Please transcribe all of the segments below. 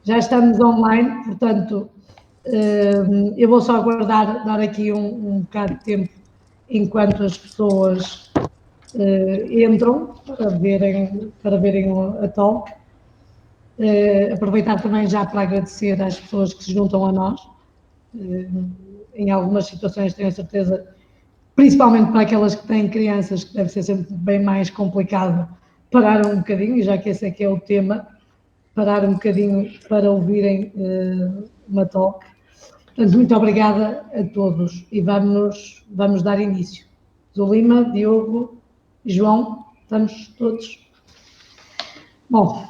Já estamos online, portanto, eu vou só aguardar, dar aqui um bocado de tempo enquanto as pessoas entram para verem a talk. Aproveitar também já para agradecer às pessoas que se juntam a nós. Em algumas situações tenho a certeza, principalmente para aquelas que têm crianças, que deve ser sempre bem mais complicado parar um bocadinho, e já que esse é que é o tema, parar um bocadinho para ouvirem uma talk. Portanto, muito obrigada a todos e vamos dar início. Zulima, Diogo, João, estamos todos? Bom,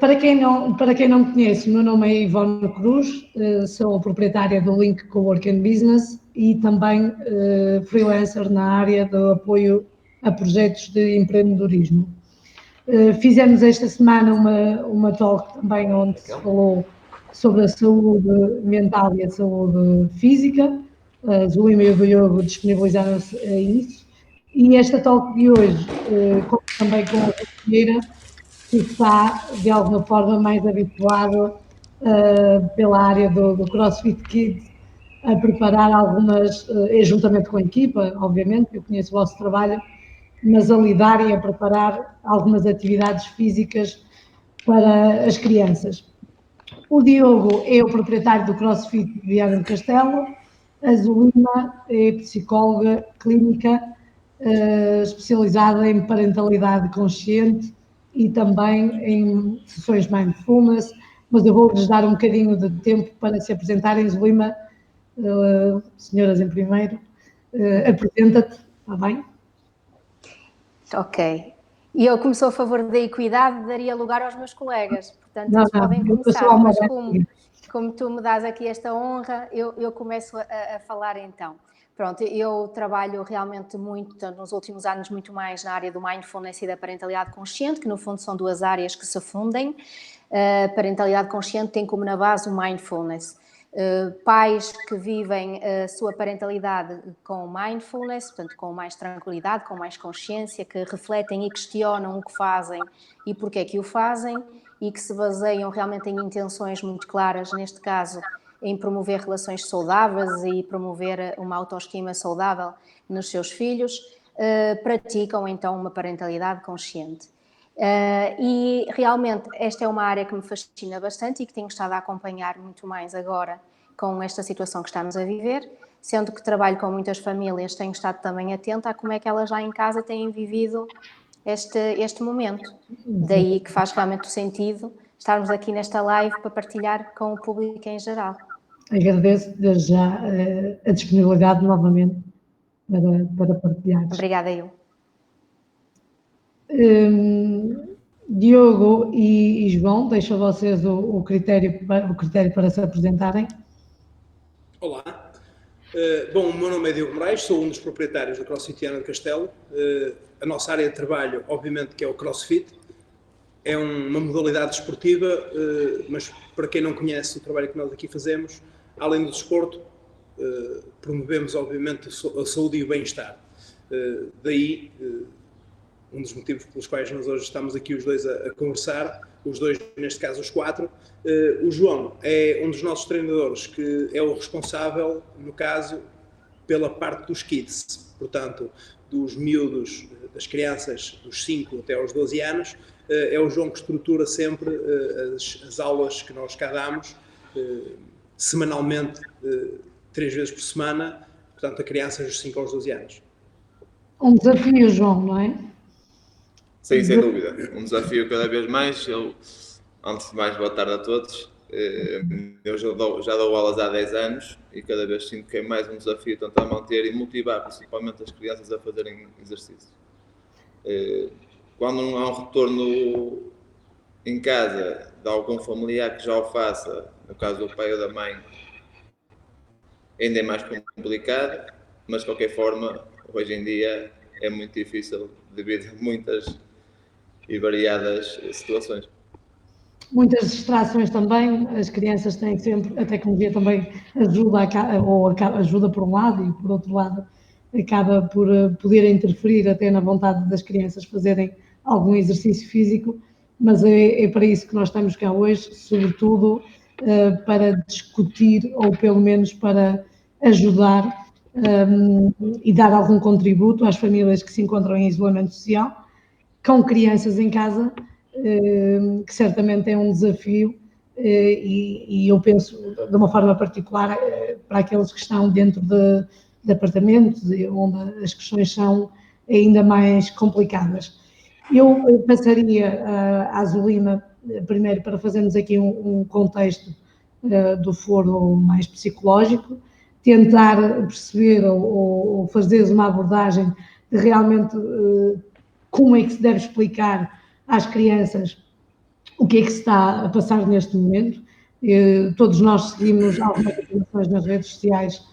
para quem não me conhece, o meu nome é Ivone Cruz, sou proprietária do Link Coworking Business e também freelancer na área do apoio a projetos de empreendedorismo. Fizemos esta semana uma talk também onde se falou sobre a saúde mental e a saúde física. A Zulima e o Diogo disponibilizaram-se a isso. E esta talk de hoje, também com a Ribeira, que está, de alguma forma, mais habituado pela área do CrossFit Kids a preparar algumas, juntamente com a equipa, obviamente, eu conheço o vosso trabalho, mas a lidar e a preparar algumas atividades físicas para as crianças. O Diogo é o proprietário do CrossFit de Viana do Castelo, a Zulima é psicóloga clínica especializada em parentalidade consciente e também em sessões mindfulness, mas eu vou-lhes dar um bocadinho de tempo para se apresentarem. Zulima, senhoras em primeiro, apresenta-te, está bem? Ok. E eu, como sou a favor da equidade, daria lugar aos meus colegas, portanto eles podem começar, mas como tu me dás aqui esta honra, eu começo a falar então. Pronto, eu trabalho realmente muito, nos últimos anos, muito mais na área do mindfulness e da parentalidade consciente, que no fundo são duas áreas que se fundem. A parentalidade consciente tem como na base o mindfulness. Pais que vivem a sua parentalidade com mindfulness, portanto com mais tranquilidade, com mais consciência, que refletem e questionam o que fazem e porque é que o fazem e que se baseiam realmente em intenções muito claras, neste caso em promover relações saudáveis e promover uma autoestima saudável nos seus filhos, praticam então uma parentalidade consciente. E realmente esta é uma área que me fascina bastante e que tenho estado a acompanhar muito mais agora com esta situação que estamos a viver, sendo que trabalho com muitas famílias, tenho estado também atenta a como é que elas lá em casa têm vivido este momento. Daí que faz realmente o sentido estarmos aqui nesta live para partilhar com o público em geral. Agradeço desde já a disponibilidade novamente para partilhar. Obrigada, eu. Diogo e João, deixo a vocês o critério para se apresentarem. Olá, bom, o meu nome é Diogo Moraes, sou um dos proprietários do CrossFit Viana do Castelo. A nossa área de trabalho, obviamente, que é o CrossFit, é uma modalidade desportiva, mas para quem não conhece o trabalho que nós aqui fazemos, além do desporto, promovemos, obviamente, a saúde e o bem-estar. Daí, um dos motivos pelos quais nós hoje estamos aqui os dois a conversar, os dois, neste caso os quatro. O João é um dos nossos treinadores, que é o responsável, no caso, pela parte dos kids, portanto, dos miúdos, das crianças dos 5 até aos 12 anos, é o João que estrutura sempre as aulas que nós cá damos, semanalmente, 3 vezes por semana, portanto, a crianças dos 5 aos 12 anos. Um desafio, João, não é? Sim, sem dúvida. Um desafio cada vez mais. Antes de mais, boa tarde a todos. Eu já dou aulas há 10 anos e cada vez sinto que é mais um desafio tentar manter e motivar principalmente as crianças a fazerem exercício. Quando não há um retorno em casa de algum familiar que já o faça, no caso do pai ou da mãe, ainda é mais complicado, mas de qualquer forma, hoje em dia é muito difícil devido a muitas e variadas situações. Muitas distrações também, as crianças têm sempre, a tecnologia também ajuda por um lado e por outro lado acaba por poder interferir até na vontade das crianças fazerem algum exercício físico, mas é para isso que nós estamos cá hoje, sobretudo para discutir, ou pelo menos para ajudar e dar algum contributo às famílias que se encontram em isolamento social, com crianças em casa, que certamente é um desafio, e eu penso de uma forma particular para aqueles que estão dentro de apartamentos, onde as questões são ainda mais complicadas. Eu passaria à Zulima, primeiro, para fazermos aqui um contexto do foro mais psicológico, tentar perceber ou fazer uma abordagem de realmente como é que se deve explicar às crianças o que é que se está a passar neste momento. Todos nós seguimos algumas informações nas redes sociais,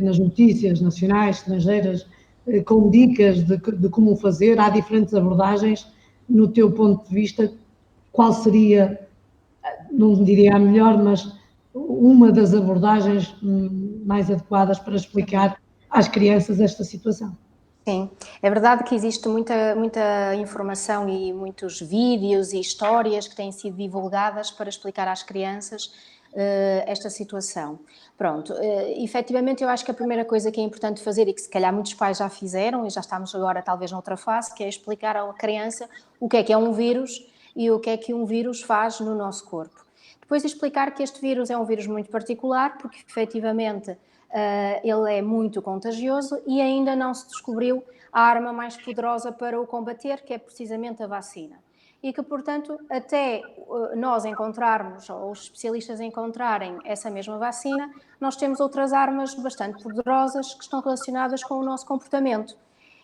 nas notícias nacionais, estrangeiras, com dicas de como fazer. Há diferentes abordagens. No teu ponto de vista, qual seria, não diria a melhor, mas uma das abordagens mais adequadas para explicar às crianças esta situação? Sim, é verdade que existe muita informação e muitos vídeos e histórias que têm sido divulgadas para explicar às crianças esta situação. Pronto, efetivamente eu acho que a primeira coisa que é importante fazer e que se calhar muitos pais já fizeram, e já estamos agora talvez noutra fase, que é explicar à criança o que é um vírus e o que é que um vírus faz no nosso corpo. Depois explicar que este vírus é um vírus muito particular, porque efetivamente ele é muito contagioso e ainda não se descobriu a arma mais poderosa para o combater, que é precisamente a vacina. E que, portanto, até nós encontrarmos, ou os especialistas encontrarem essa mesma vacina, nós temos outras armas bastante poderosas que estão relacionadas com o nosso comportamento.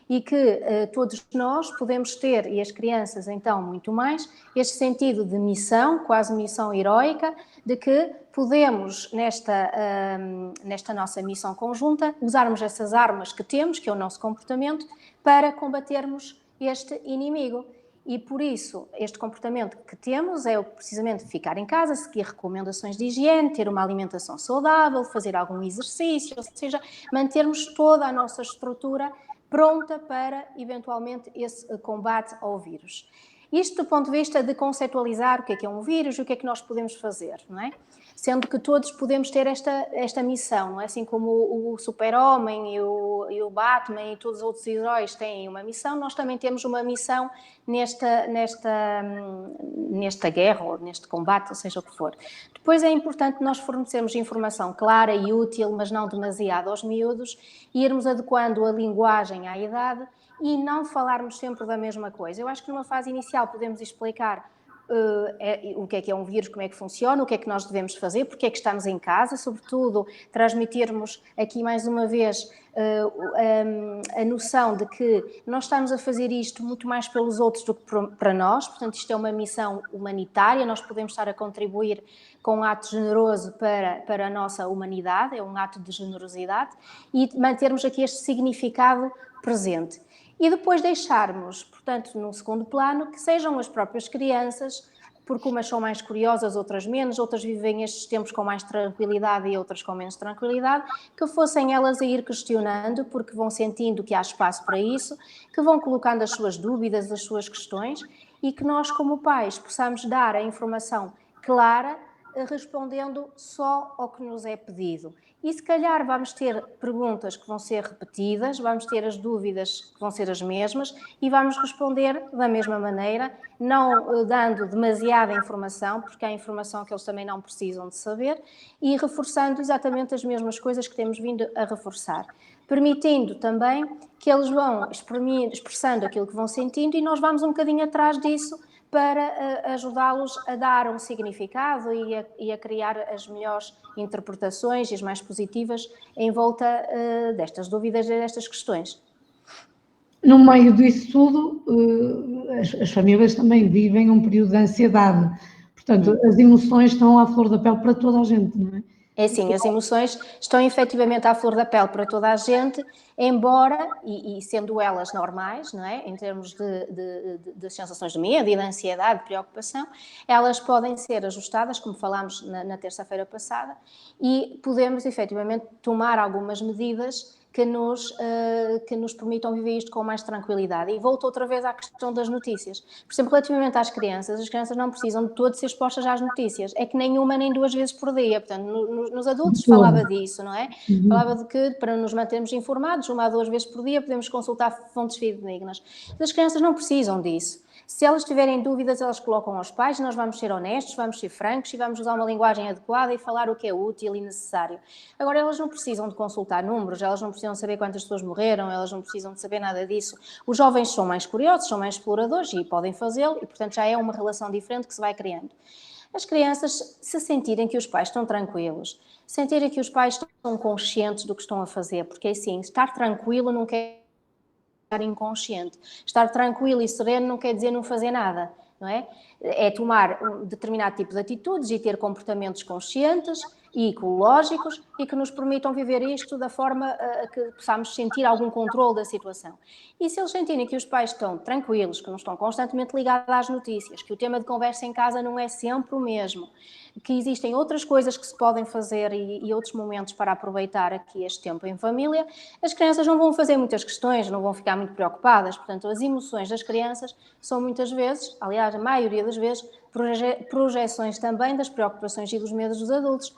E que todos nós podemos ter, e as crianças então muito mais, este sentido de missão, quase missão heroica, de que podemos, nesta nossa missão conjunta, usarmos essas armas que temos, que é o nosso comportamento, para combatermos este inimigo. E por isso, este comportamento que temos é precisamente ficar em casa, seguir recomendações de higiene, ter uma alimentação saudável, fazer algum exercício, ou seja, mantermos toda a nossa estrutura pronta para, eventualmente, esse combate ao vírus. Isto do ponto de vista de conceitualizar o que é um vírus e o que é que nós podemos fazer, não é? Sendo que todos podemos ter esta missão, não é? Assim como o Super-Homem e o Batman e todos os outros heróis têm uma missão, nós também temos uma missão nesta guerra ou neste combate, ou seja o que for. Depois é importante nós fornecermos informação clara e útil, mas não demasiado aos miúdos, e irmos adequando a linguagem à idade e não falarmos sempre da mesma coisa. Eu acho que numa fase inicial podemos explicar o que é um vírus, como é que funciona, o que é que nós devemos fazer, porque é que estamos em casa, sobretudo transmitirmos aqui mais uma vez a noção de que nós estamos a fazer isto muito mais pelos outros do que para nós, portanto isto é uma missão humanitária, nós podemos estar a contribuir com um ato generoso para a nossa humanidade, é um ato de generosidade, e mantermos aqui este significado presente. E depois deixarmos, portanto, num segundo plano, que sejam as próprias crianças, porque umas são mais curiosas, outras menos, outras vivem estes tempos com mais tranquilidade e outras com menos tranquilidade, que fossem elas a ir questionando, porque vão sentindo que há espaço para isso, que vão colocando as suas dúvidas, as suas questões, e que nós, como pais, possamos dar a informação clara, respondendo só ao que nos é pedido. E se calhar vamos ter perguntas que vão ser repetidas, vamos ter as dúvidas que vão ser as mesmas e vamos responder da mesma maneira, não dando demasiada informação, porque há informação que eles também não precisam de saber, e reforçando exatamente as mesmas coisas que temos vindo a reforçar. Permitindo também que eles vão expressando aquilo que vão sentindo e nós vamos um bocadinho atrás disso, para ajudá-los a dar um significado e a criar as melhores interpretações e as mais positivas em volta destas dúvidas e destas questões. No meio disso tudo, as famílias também vivem um período de ansiedade. Portanto, as emoções estão à flor da pele para toda a gente, não é? É assim, as emoções estão efetivamente à flor da pele para toda a gente, embora, e sendo elas normais, não é? Em termos de sensações de medo e de ansiedade, de preocupação, elas podem ser ajustadas, como falámos na terça-feira passada, e podemos efetivamente tomar algumas medidas que nos permitam viver isto com mais tranquilidade. E volto outra vez à questão das notícias. Por exemplo, relativamente às crianças, as crianças não precisam de todo ser expostas às notícias. É que nem uma nem 2 vezes por dia. Portanto, nos adultos falava disso, não é? Falava de que, para nos mantermos informados, 1 a 2 vezes por dia, podemos consultar fontes fidedignas. Mas as crianças não precisam disso. Se elas tiverem dúvidas, elas colocam aos pais, nós vamos ser honestos, vamos ser francos e vamos usar uma linguagem adequada e falar o que é útil e necessário. Agora, elas não precisam de consultar números, elas não precisam saber quantas pessoas morreram, elas não precisam de saber nada disso. Os jovens são mais curiosos, são mais exploradores e podem fazê-lo e, portanto, já é uma relação diferente que se vai criando. As crianças, se sentirem que os pais estão tranquilos, sentirem que os pais estão conscientes do que estão a fazer, porque assim, estar tranquilo não quer estar inconsciente. Estar tranquilo e sereno não quer dizer não fazer nada, não é? É tomar um determinado tipo de atitudes e ter comportamentos conscientes e ecológicos e que nos permitam viver isto da forma que possamos sentir algum controle da situação. E se eles sentirem que os pais estão tranquilos, que não estão constantemente ligados às notícias, que o tema de conversa em casa não é sempre o mesmo, que existem outras coisas que se podem fazer e outros momentos para aproveitar aqui este tempo em família, as crianças não vão fazer muitas questões, não vão ficar muito preocupadas. Portanto, as emoções das crianças são muitas vezes, aliás, a maioria das vezes, projeções também das preocupações e dos medos dos adultos.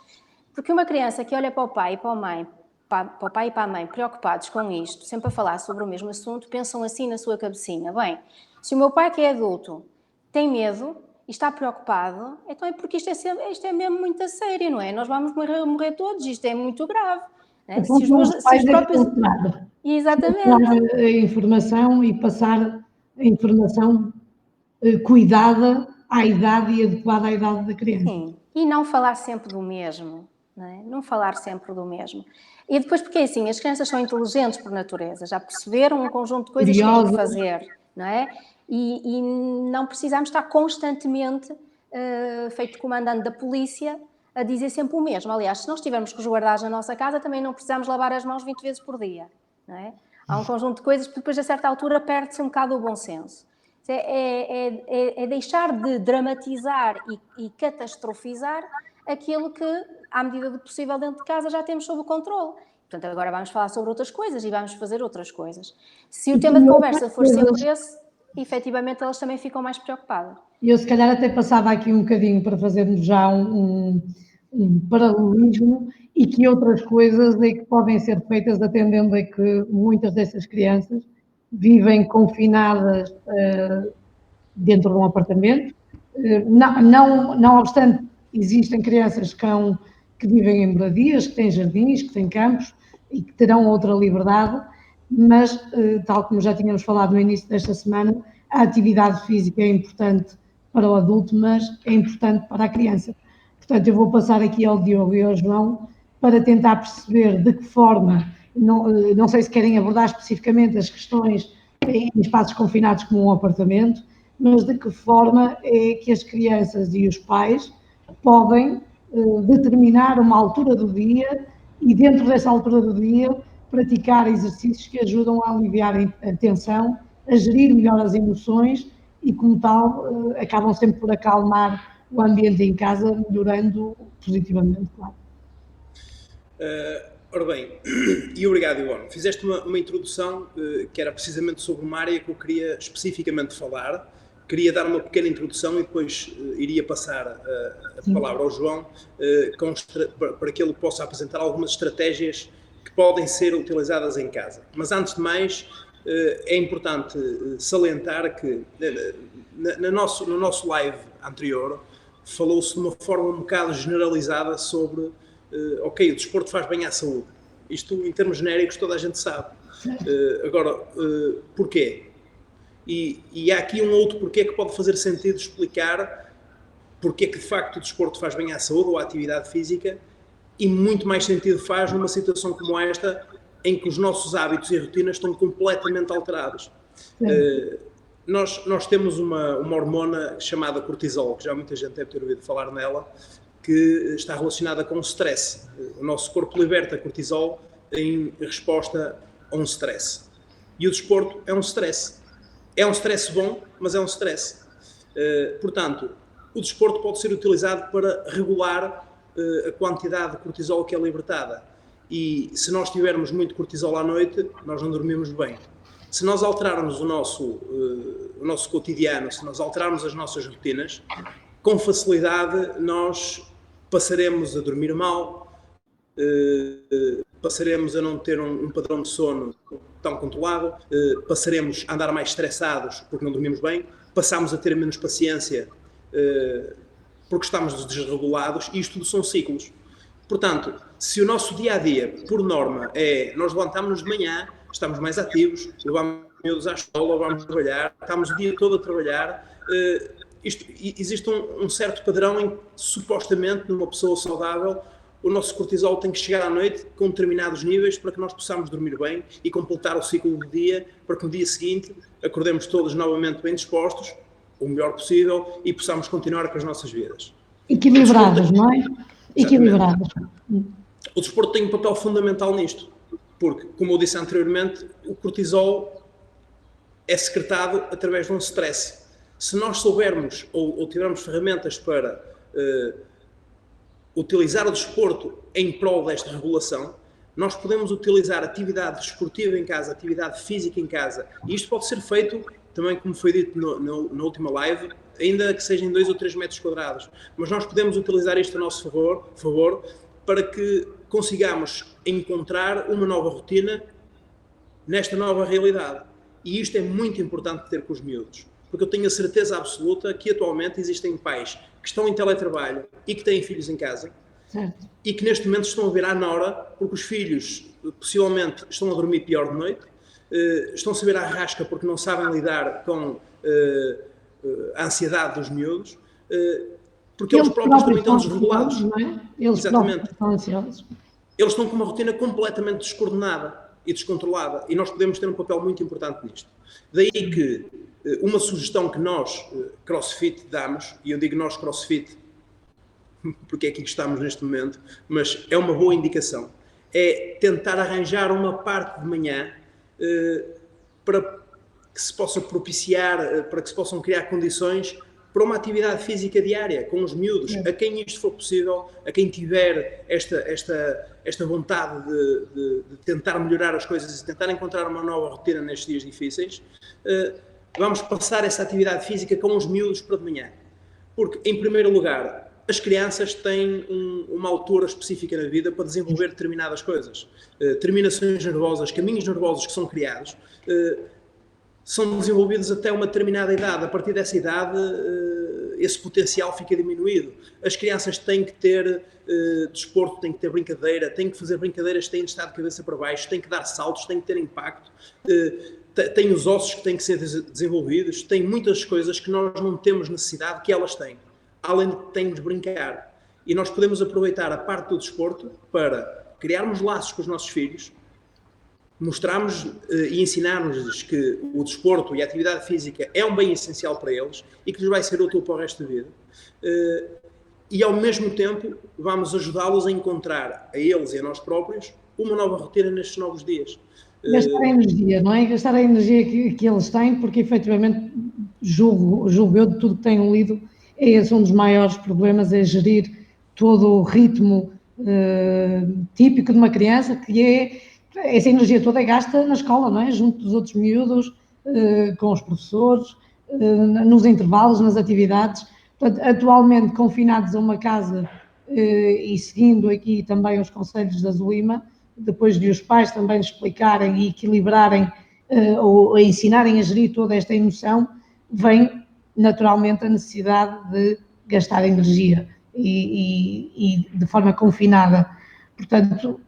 Porque uma criança que olha para o pai e para a mãe, para o pai e para a mãe preocupados com isto, sempre a falar sobre o mesmo assunto, pensam assim na sua cabecinha: bem, se o meu pai, que é adulto, tem medo e está preocupado, então é porque isto é mesmo muito a sério, não é? Nós vamos morrer todos, isto é muito grave. Né? Se os próprios... Exatamente. A informação e passar a informação cuidada à idade e adequada à idade da criança. Sim, e não falar sempre do mesmo. Não falar sempre do mesmo. E depois, porque assim, as crianças são inteligentes por natureza, já perceberam um conjunto de coisas que têm que fazer, não é? E não precisamos estar constantemente, feito comandante da polícia, a dizer sempre o mesmo. Aliás, se nós tivermos resguardados na nossa casa, também não precisamos lavar as mãos 20 vezes por dia, não é? Há um conjunto de coisas que depois, a certa altura, perde-se um bocado o bom senso. É deixar de dramatizar e catastrofizar aquilo que, à medida do possível dentro de casa, já temos sob o controle. Portanto, agora vamos falar sobre outras coisas e vamos fazer outras coisas. Se o tema de conversa for sempre esse, efetivamente elas também ficam mais preocupadas. Eu se calhar até passava aqui um bocadinho para fazermos já um paralelismo e que outras coisas é que podem ser feitas atendendo a que muitas dessas crianças vivem confinadas dentro de um apartamento. Não obstante, existem crianças que vivem em moradias, que têm jardins, que têm campos e que terão outra liberdade, mas, tal como já tínhamos falado no início desta semana, a atividade física é importante para o adulto, mas é importante para a criança. Portanto, eu vou passar aqui ao Diogo e ao João para tentar perceber de que forma, não sei se querem abordar especificamente as questões em espaços confinados como um apartamento, mas de que forma é que as crianças e os pais podem determinar uma altura do dia e dentro dessa altura do dia praticar exercícios que ajudam a aliviar a tensão, a gerir melhor as emoções e, como tal, acabam sempre por acalmar o ambiente em casa, melhorando positivamente, claro. Ora bem, e obrigado, Ivone. Fizeste uma introdução que era precisamente sobre uma área que eu queria especificamente falar. Queria dar uma pequena introdução e depois iria passar a palavra ao João para que ele possa apresentar algumas estratégias que podem ser utilizadas em casa. Mas antes de mais, é importante salientar que no nosso live anterior falou-se de uma forma um bocado generalizada sobre ok, o desporto faz bem à saúde. Isto, em termos genéricos, toda a gente sabe. Agora, porquê? E há aqui um outro porquê que pode fazer sentido explicar porque que de facto o desporto faz bem à saúde ou à atividade física, e muito mais sentido faz numa situação como esta em que os nossos hábitos e rotinas estão completamente alterados. Nós temos uma hormona chamada cortisol, que já muita gente deve ter ouvido falar nela, que está relacionada com o stress. O nosso corpo liberta cortisol em resposta a um stress. E o desporto é um stress. É um stress bom, mas é um stress. Portanto, o desporto pode ser utilizado para regular a quantidade de cortisol que é libertada. e se nós tivermos muito cortisol à noite, nós não dormimos bem. Se nós alterarmos o nosso cotidiano, se nós alterarmos as nossas rotinas, com facilidade nós passaremos a dormir mal, passaremos a não ter um padrão de sono tão controlado, passaremos a andar mais estressados porque não dormimos bem, passamos a ter menos paciência porque estamos desregulados, e isto tudo são ciclos. Portanto, se o nosso dia-a-dia, por norma, nós levantamos-nos de manhã, estamos mais ativos, levamos miúdos à escola, vamos trabalhar, estamos o dia todo a trabalhar, existe um certo padrão em que, supostamente, numa pessoa saudável, o nosso cortisol tem que chegar à noite com determinados níveis para que nós possamos dormir bem e completar o ciclo do dia, para que no dia seguinte acordemos todos novamente bem dispostos, o melhor possível, e possamos continuar com as nossas vidas. Equilibrados, não é? Equilibrados. O desporto tem um papel fundamental nisto, porque, como eu disse anteriormente, o cortisol é secretado através de um stress. Se nós soubermos ou tivermos ferramentas para utilizar o desporto em prol desta regulação, nós podemos utilizar atividade desportiva em casa, atividade física em casa, e isto pode ser feito também, como foi dito na última live, ainda que seja em 2 ou 3 metros quadrados, mas nós podemos utilizar isto a nosso favor para que consigamos encontrar uma nova rotina nesta nova realidade. E isto é muito importante ter com os miúdos, porque eu tenho a certeza absoluta que atualmente existem pais que estão em teletrabalho e que têm filhos em casa, certo, e que neste momento estão a ver à nora, porque os filhos possivelmente estão a dormir pior de noite, estão a saber à rasca porque não sabem lidar com a ansiedade dos miúdos, porque eles próprios também estão desregulados. Não é? Exatamente. Estão ansiosos. Eles estão com uma rotina completamente descoordenada e descontrolada, e nós podemos ter um papel muito importante nisto. Daí que uma sugestão que nós, CrossFit, damos, e eu digo nós, CrossFit, porque é aqui que estamos neste momento, mas é uma boa indicação, é tentar arranjar uma parte de manhã para que se possa propiciar, para que se possam criar condições para uma atividade física diária com os miúdos, a quem isto for possível, a quem tiver esta vontade de tentar melhorar as coisas e tentar encontrar uma nova rotina nestes dias difíceis, vamos passar essa atividade física com os miúdos para de manhã. Porque, em primeiro lugar, as crianças têm uma altura específica na vida para desenvolver determinadas coisas. Terminações nervosas, caminhos nervosos que são criados, são desenvolvidos até uma determinada idade. A partir dessa idade, esse potencial fica diminuído. As crianças têm que ter desporto, têm que ter brincadeira, têm que fazer brincadeiras que têm de estar de cabeça para baixo, têm que dar saltos, têm que ter impacto, têm os ossos que têm que ser desenvolvidos, têm muitas coisas que nós não temos necessidade que elas têm, além de que têm de brincar. E nós podemos aproveitar a parte do desporto para criarmos laços com os nossos filhos, mostrarmos e ensinarmos-lhes que o desporto e a atividade física é um bem essencial para eles e que lhes vai ser útil para o resto da vida. E, ao mesmo tempo, vamos ajudá-los a encontrar, a eles e a nós próprios, uma nova rotina nestes novos dias. Gastar a energia, não é? Gastar a energia que eles têm, porque, efetivamente, julgo eu, de tudo que tenho lido, esse um dos maiores problemas, é gerir todo o ritmo típico de uma criança, que essa energia toda é gasta na escola, não é? Junto dos outros miúdos, com os professores, nos intervalos, nas atividades. Portanto, atualmente confinados a uma casa e seguindo aqui também os conselhos da Zulima, depois de os pais também explicarem e equilibrarem ou ensinarem a gerir toda esta emoção, vem naturalmente a necessidade de gastar energia e de forma confinada. Portanto,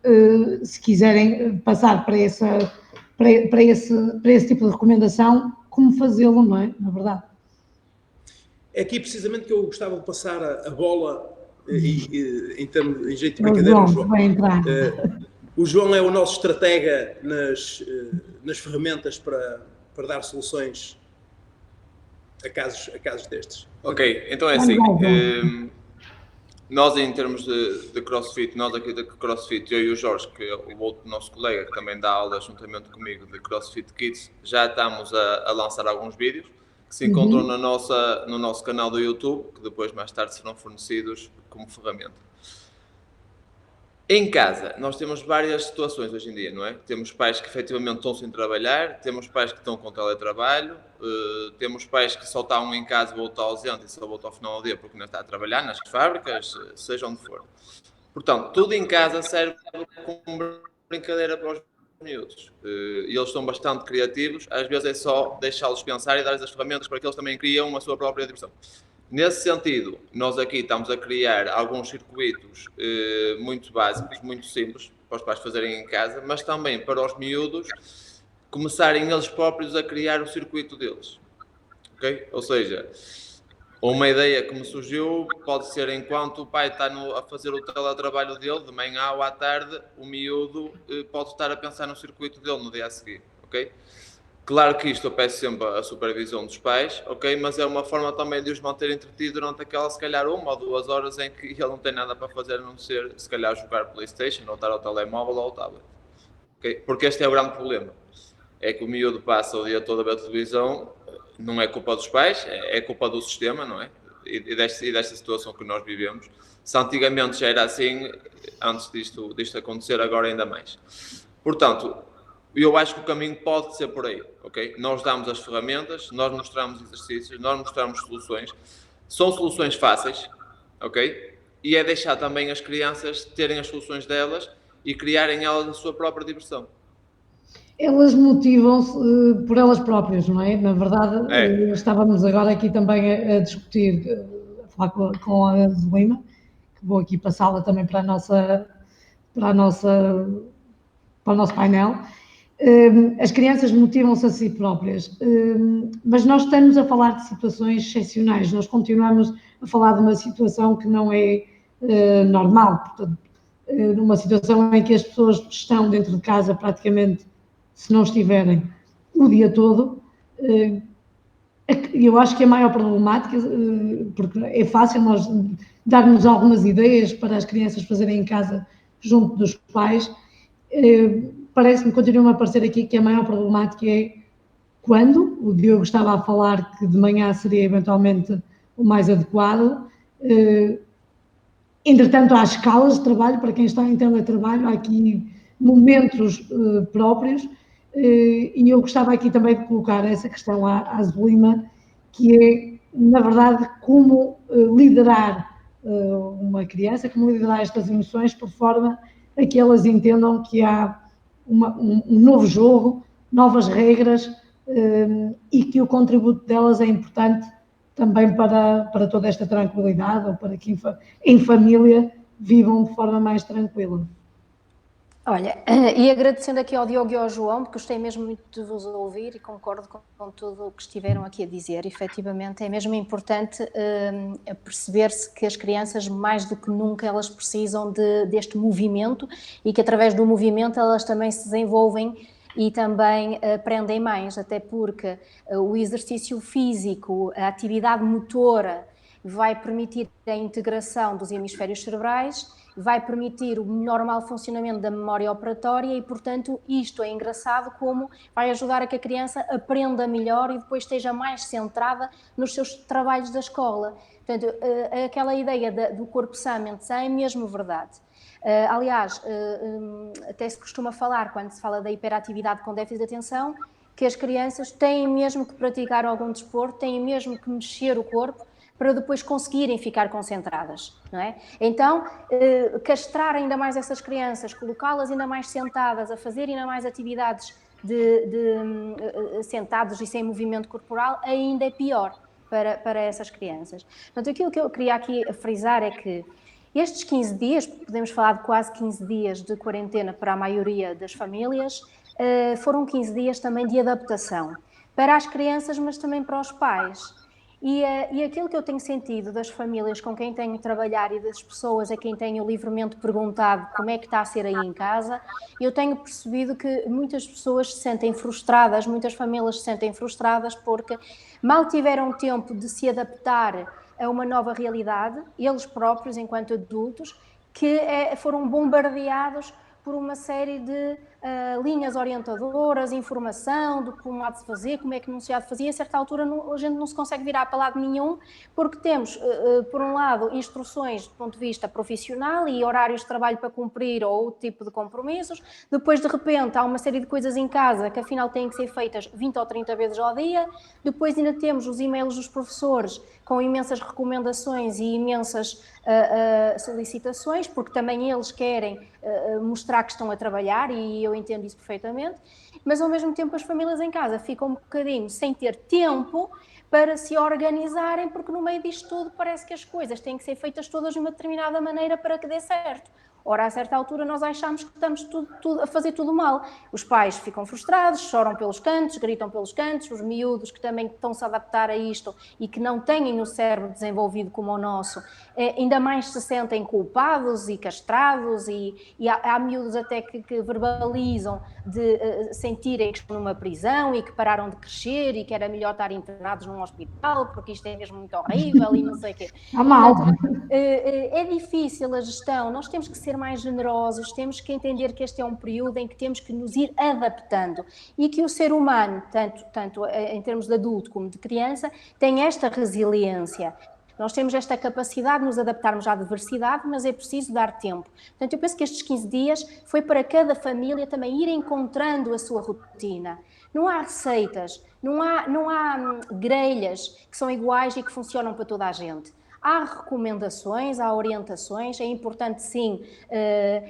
se quiserem passar para esse tipo de recomendação, como fazê-lo, não é? Na verdade. É aqui precisamente que eu gostava de passar a bola em jeito de brincadeira ao João. Vai entrar. O João é o nosso estratega nas ferramentas para dar soluções a casos destes. Ok, então é assim. Nós, em termos de CrossFit, nós aqui da CrossFit, eu e o Jorge, que é o outro nosso colega, que também dá aula juntamente comigo de CrossFit Kids, já estamos a lançar alguns vídeos que se encontram no nosso canal do YouTube, que depois mais tarde serão fornecidos como ferramenta. Em casa, nós temos várias situações hoje em dia, não é? Temos pais que efetivamente estão sem trabalhar, temos pais que estão com teletrabalho, temos pais que só estão em casa, voltam ausente e só voltam ao final do dia porque não está a trabalhar nas fábricas, seja onde for. Portanto, tudo em casa serve como brincadeira para os miúdos. E eles são bastante criativos, às vezes é só deixá-los pensar e dar-lhes as ferramentas para que eles também criam a sua própria diversão. Nesse sentido, nós aqui estamos a criar alguns circuitos muito básicos, muito simples, para os pais fazerem em casa, mas também para os miúdos começarem eles próprios a criar o circuito deles. Okay? Ou seja, uma ideia que me surgiu pode ser enquanto o pai está a fazer o teletrabalho dele, de manhã ou à tarde, o miúdo pode estar a pensar no circuito dele no dia a seguir. Okay? Claro que isto eu peço sempre a supervisão dos pais, ok? Mas é uma forma também de os manter entretidos durante aquela, se calhar, 1 ou 2 horas em que ele não tem nada para fazer, a não ser, se calhar, jogar PlayStation, ou estar ao telemóvel ou ao tablet. Okay? Porque este é o grande problema. É que o miúdo passa o dia todo a ver a televisão, não é culpa dos pais, é culpa do sistema, não é? E desta situação que nós vivemos. Se antigamente já era assim, antes disto acontecer, agora ainda mais. Portanto, eu acho que o caminho pode ser por aí, ok? Nós damos as ferramentas, nós mostramos exercícios, nós mostramos soluções. São soluções fáceis, ok? E é deixar também as crianças terem as soluções delas e criarem elas a sua própria diversão. Elas motivam-se por elas próprias, não é? Na verdade, estávamos agora aqui também a discutir, a falar com a Zulima, que vou aqui passá-la também para o nosso painel. As crianças motivam-se a si próprias, mas nós estamos a falar de situações excepcionais, nós continuamos a falar de uma situação que não é normal, portanto, numa situação em que as pessoas estão dentro de casa praticamente, se não estiverem o dia todo. Eu acho que a maior problemática, porque é fácil nós darmos algumas ideias para as crianças fazerem em casa junto dos pais, parece-me, continua a aparecer aqui que a maior problemática é quando, o Diogo estava a falar que de manhã seria eventualmente o mais adequado, entretanto há escalas de trabalho, para quem está em teletrabalho, há aqui momentos próprios, e eu gostava aqui também de colocar essa questão à Zulima, que é, na verdade, como liderar uma criança, como liderar estas emoções, por forma a que elas entendam que há um novo jogo, novas regras, e que o contributo delas é importante também para toda esta tranquilidade, ou para que em família vivam de forma mais tranquila. Olha, e agradecendo aqui ao Diogo e ao João, porque gostei mesmo muito de vos ouvir e concordo com tudo o que estiveram aqui a dizer. Efetivamente, é mesmo importante perceber-se que as crianças, mais do que nunca, elas precisam deste movimento e que através do movimento elas também se desenvolvem e também aprendem mais, até porque o exercício físico, a atividade motora, vai permitir a integração dos hemisférios cerebrais, vai permitir o normal funcionamento da memória operatória e, portanto, isto é engraçado como vai ajudar a que a criança aprenda melhor e depois esteja mais centrada nos seus trabalhos da escola. Portanto, aquela ideia do corpo sã, mente sã é mesmo verdade. Aliás, até se costuma falar, quando se fala da hiperatividade com déficit de atenção, que as crianças têm mesmo que praticar algum desporto, têm mesmo que mexer o corpo, para depois conseguirem ficar concentradas, não é? Então, castrar ainda mais essas crianças, colocá-las ainda mais sentadas, a fazer ainda mais atividades sentados e sem movimento corporal, ainda é pior para essas crianças. Portanto, aquilo que eu queria aqui frisar é que estes 15 dias, podemos falar de quase 15 dias de quarentena para a maioria das famílias, foram 15 dias também de adaptação, para as crianças, mas também para os pais. E aquilo que eu tenho sentido das famílias com quem tenho trabalhado e das pessoas a quem tenho livremente perguntado como é que está a ser aí em casa, eu tenho percebido que muitas pessoas se sentem frustradas, muitas famílias se sentem frustradas porque mal tiveram tempo de se adaptar a uma nova realidade, eles próprios, enquanto adultos, que foram bombardeados por uma série de linhas orientadoras, informação de como há de se fazer, como é que não se há de fazer. A certa altura a gente não se consegue virar para lado nenhum, porque temos, por um lado, instruções do ponto de vista profissional e horários de trabalho para cumprir ou outro tipo de compromissos. Depois, de repente, há uma série de coisas em casa que afinal têm que ser feitas 20 ou 30 vezes ao dia. Depois ainda temos os e-mails dos professores com imensas recomendações e imensas solicitações, porque também eles querem mostrar que estão a trabalhar, e eu entendo isso perfeitamente, mas ao mesmo tempo as famílias em casa ficam um bocadinho sem ter tempo para se organizarem, porque no meio disto tudo parece que as coisas têm que ser feitas todas de uma determinada maneira para que dê certo. Ora, a certa altura nós achamos que estamos a fazer tudo mal. Os pais ficam frustrados, choram pelos cantos, gritam pelos cantos, os miúdos que também estão-se a adaptar a isto e que não têm o cérebro desenvolvido como o nosso, ainda mais se sentem culpados e castrados, e há miúdos até que verbalizam de sentirem que estão numa prisão e que pararam de crescer e que era melhor estar internados num hospital porque isto é mesmo muito horrível e não sei o quê. É difícil a gestão, nós temos que ser mais generosos, temos que entender que este é um período em que temos que nos ir adaptando e que o ser humano, tanto em termos de adulto como de criança, tem esta resiliência. Nós temos esta capacidade de nos adaptarmos à diversidade, mas é preciso dar tempo. Portanto, eu penso que estes 15 dias foi para cada família também ir encontrando a sua rotina. Não há receitas, não há grelhas que são iguais e que funcionam para toda a gente. Há recomendações, há orientações, é importante sim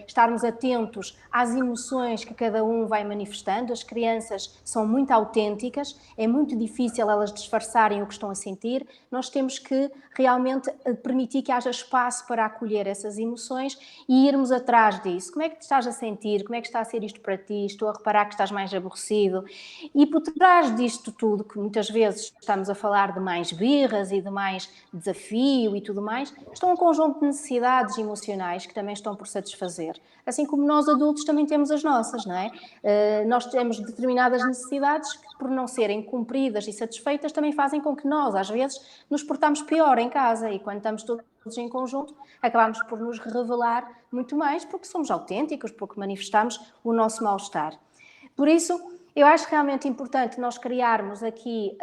estarmos atentos às emoções que cada um vai manifestando. As crianças são muito autênticas, é muito difícil elas disfarçarem o que estão a sentir. Nós temos que realmente permitir que haja espaço para acolher essas emoções e irmos atrás disso. Como é que te estás a sentir? Como é que está a ser isto para ti? Estou a reparar que estás mais aborrecido. E por trás disto tudo, que muitas vezes estamos a falar de mais birras e de mais desafios e tudo mais, estão um conjunto de necessidades emocionais que também estão por satisfazer. Assim como nós adultos também temos as nossas, não é? Nós temos determinadas necessidades que, por não serem cumpridas e satisfeitas, também fazem com que nós, às vezes, nos portamos pior em casa, e quando estamos todos em conjunto, acabamos por nos revelar muito mais, porque somos autênticos, porque manifestamos o nosso mal-estar. Por isso, eu acho realmente importante nós criarmos aqui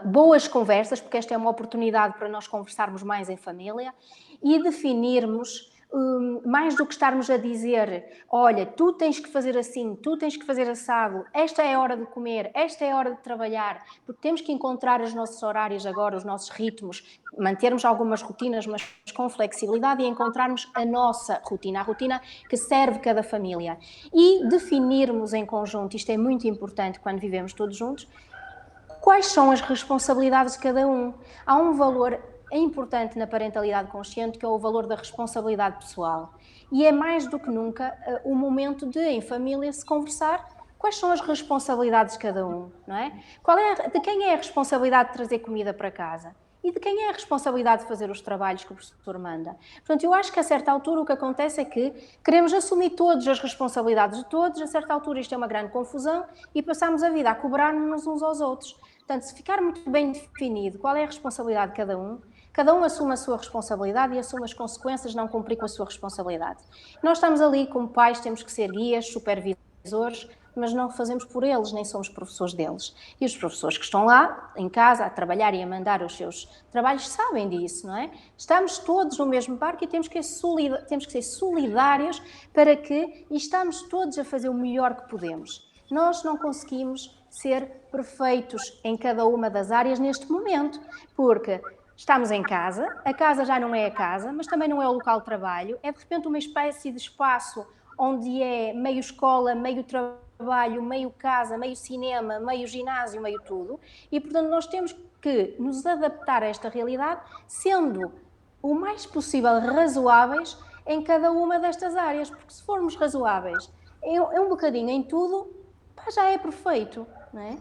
boas conversas, porque esta é uma oportunidade para nós conversarmos mais em família e definirmos, mais do que estarmos a dizer, olha, tu tens que fazer assim, tu tens que fazer assado, esta é a hora de comer, esta é a hora de trabalhar, porque temos que encontrar os nossos horários agora, os nossos ritmos, mantermos algumas rotinas, mas com flexibilidade, e encontrarmos a nossa rotina, a rotina que serve cada família. E definirmos em conjunto, isto é muito importante quando vivemos todos juntos, quais são as responsabilidades de cada um. Há um valor importante na parentalidade consciente, que é o valor da responsabilidade pessoal. E é mais do que nunca o momento de, em família, se conversar quais são as responsabilidades de cada um, não é? De quem é a responsabilidade de trazer comida para casa? E de quem é a responsabilidade de fazer os trabalhos que o professor manda? Portanto, eu acho que a certa altura o que acontece é que queremos assumir todas as responsabilidades de todos, a certa altura isto é uma grande confusão e passamos a vida a cobrar-nos uns aos outros. Portanto, se ficar muito bem definido qual é a responsabilidade de cada um assume a sua responsabilidade e assume as consequências de não cumprir com a sua responsabilidade. Nós estamos ali como pais, temos que ser guias, supervisores, mas não fazemos por eles, nem somos professores deles. E os professores que estão lá, em casa, a trabalhar e a mandar os seus trabalhos, sabem disso, não é? Estamos todos no mesmo barco e temos que ser solidários e estamos todos a fazer o melhor que podemos. Nós não conseguimos ser perfeitos em cada uma das áreas neste momento, porque estamos em casa, a casa já não é a casa, mas também não é o local de trabalho, é de repente uma espécie de espaço onde é meio escola, meio trabalho, meio casa, meio cinema, meio ginásio, meio tudo, e portanto nós temos que nos adaptar a esta realidade, sendo o mais possível razoáveis em cada uma destas áreas, porque se formos razoáveis um bocadinho em tudo, já é perfeito, não é?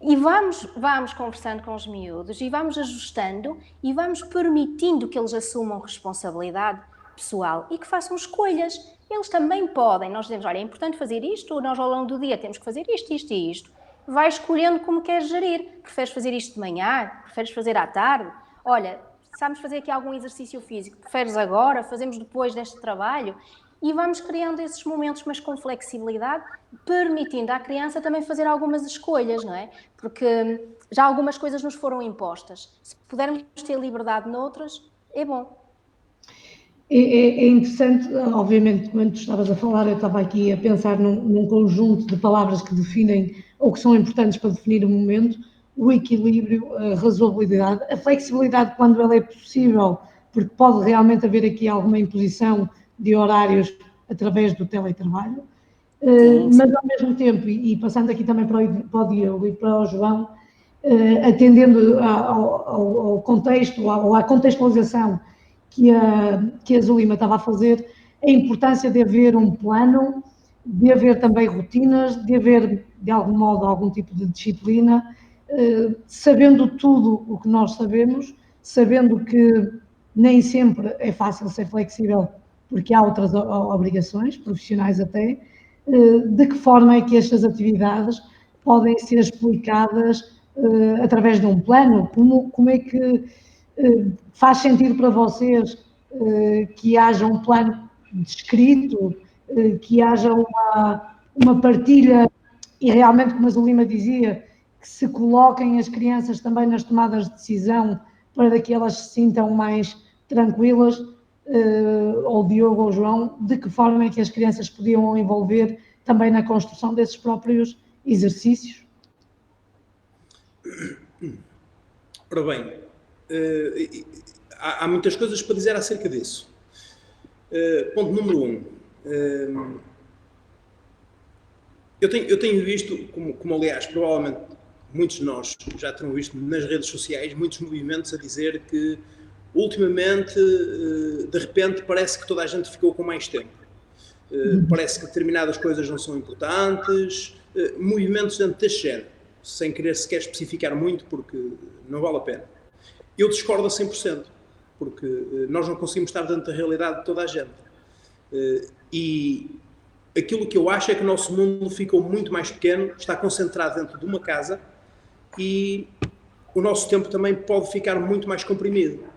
E vamos conversando com os miúdos e vamos ajustando e vamos permitindo que eles assumam responsabilidade pessoal e que façam escolhas. Eles também podem. Nós dizemos, olha, é importante fazer isto, nós ao longo do dia temos que fazer isto, isto e isto. Vai escolhendo como queres gerir. Preferes fazer isto de manhã? Preferes fazer à tarde? Olha, sabes fazer aqui algum exercício físico? Preferes agora? Fazemos depois deste trabalho? e vamos criando esses momentos, mas com flexibilidade, permitindo à criança também fazer algumas escolhas, não é? Porque já algumas coisas nos foram impostas. Se pudermos ter liberdade noutras, é bom. É interessante, obviamente, quando tu estavas a falar, eu estava aqui a pensar num conjunto de palavras que definem ou que são importantes para definir o momento, o equilíbrio, a razoabilidade, a flexibilidade quando ela é possível, porque pode realmente haver aqui alguma imposição de horários através do teletrabalho, mas ao mesmo tempo, e passando aqui também para o Diogo e para o João, atendendo ao contexto, ou à contextualização que a Zulima estava a fazer, a importância de haver um plano, de haver também rotinas, de haver, de algum modo, algum tipo de disciplina, sabendo tudo o que nós sabemos, sabendo que nem sempre é fácil ser flexível, porque há outras obrigações, profissionais até, de que forma é que estas atividades podem ser explicadas através de um plano, como é que faz sentido para vocês que haja um plano descrito, que haja uma partilha e realmente, como a Zulima dizia, que se coloquem as crianças também nas tomadas de decisão para que elas se sintam mais tranquilas, ou Diogo ou João, de que forma é que as crianças podiam envolver também na construção desses próprios exercícios? Ora bem, há muitas coisas para dizer acerca disso. Ponto número 1. Eu tenho visto, como aliás, provavelmente muitos de nós já terão visto nas redes sociais, muitos movimentos a dizer que ultimamente, de repente, parece que toda a gente ficou com mais tempo. Parece que determinadas coisas não são importantes, movimentos desse género, sem querer sequer especificar muito, porque não vale a pena. Eu discordo a 100%, porque nós não conseguimos estar dentro da realidade de toda a gente. E aquilo que eu acho é que o nosso mundo ficou muito mais pequeno, está concentrado dentro de uma casa e o nosso tempo também pode ficar muito mais comprimido.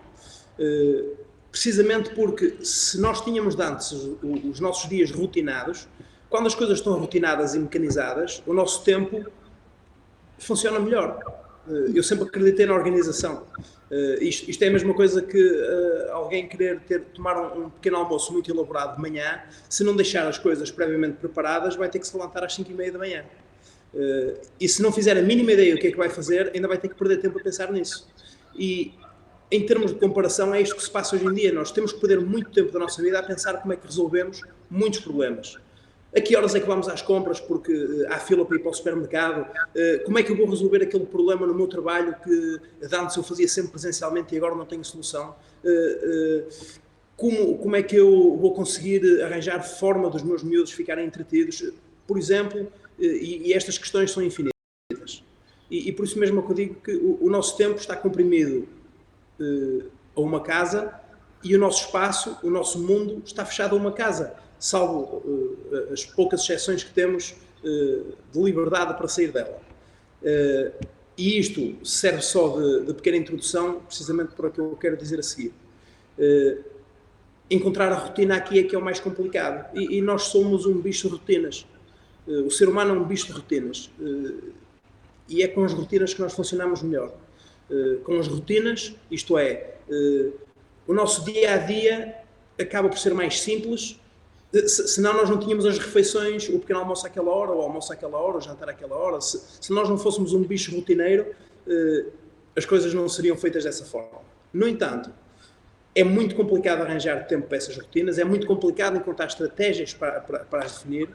Precisamente porque se nós tínhamos de antes os nossos dias rotinados, quando as coisas estão rotinadas e mecanizadas, o nosso tempo funciona melhor. Eu sempre acreditei na organização. Isto é a mesma coisa que alguém querer tomar um pequeno almoço muito elaborado de manhã, se não deixar as coisas previamente preparadas, vai ter que se levantar às 5h30 da manhã. E se não fizer a mínima ideia do que é que vai fazer, ainda vai ter que perder tempo a pensar nisso. E em termos de comparação, é isto que se passa hoje em dia. Nós temos que perder muito tempo da nossa vida a pensar como é que resolvemos muitos problemas. A que horas é que vamos às compras porque há fila para ir para o supermercado? Como é que eu vou resolver aquele problema no meu trabalho que antes eu fazia sempre presencialmente e agora não tenho solução? Como é que eu vou conseguir arranjar forma dos meus miúdos ficarem entretidos? Por exemplo, e estas questões são infinitas. E por isso mesmo é que eu digo que o nosso tempo está comprimido a uma casa e o nosso espaço, o nosso mundo está fechado a uma casa, salvo as poucas exceções que temos de liberdade para sair dela. E isto serve só de pequena introdução, precisamente para o que eu quero dizer a seguir. Encontrar a rotina aqui é que é o mais complicado. E nós somos um bicho de rotinas. O ser humano é um bicho de rotinas. E é com as rotinas que nós funcionamos melhor. Com as rotinas, isto é, o nosso dia-a-dia acaba por ser mais simples, senão nós não tínhamos as refeições, o pequeno almoço àquela hora, o almoço àquela hora, o jantar àquela hora. Se nós não fôssemos um bicho rotineiro, as coisas não seriam feitas dessa forma. No entanto, é muito complicado arranjar tempo para essas rotinas, é muito complicado encontrar estratégias para as definir,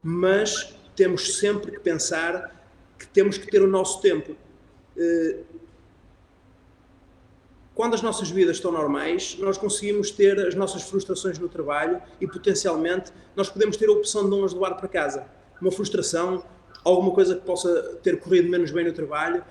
mas temos sempre que pensar que temos que ter o nosso tempo. Quando as nossas vidas estão normais, nós conseguimos ter as nossas frustrações no trabalho e, potencialmente, nós podemos ter a opção de não as levar para casa. Uma frustração, alguma coisa que possa ter corrido menos bem no trabalho,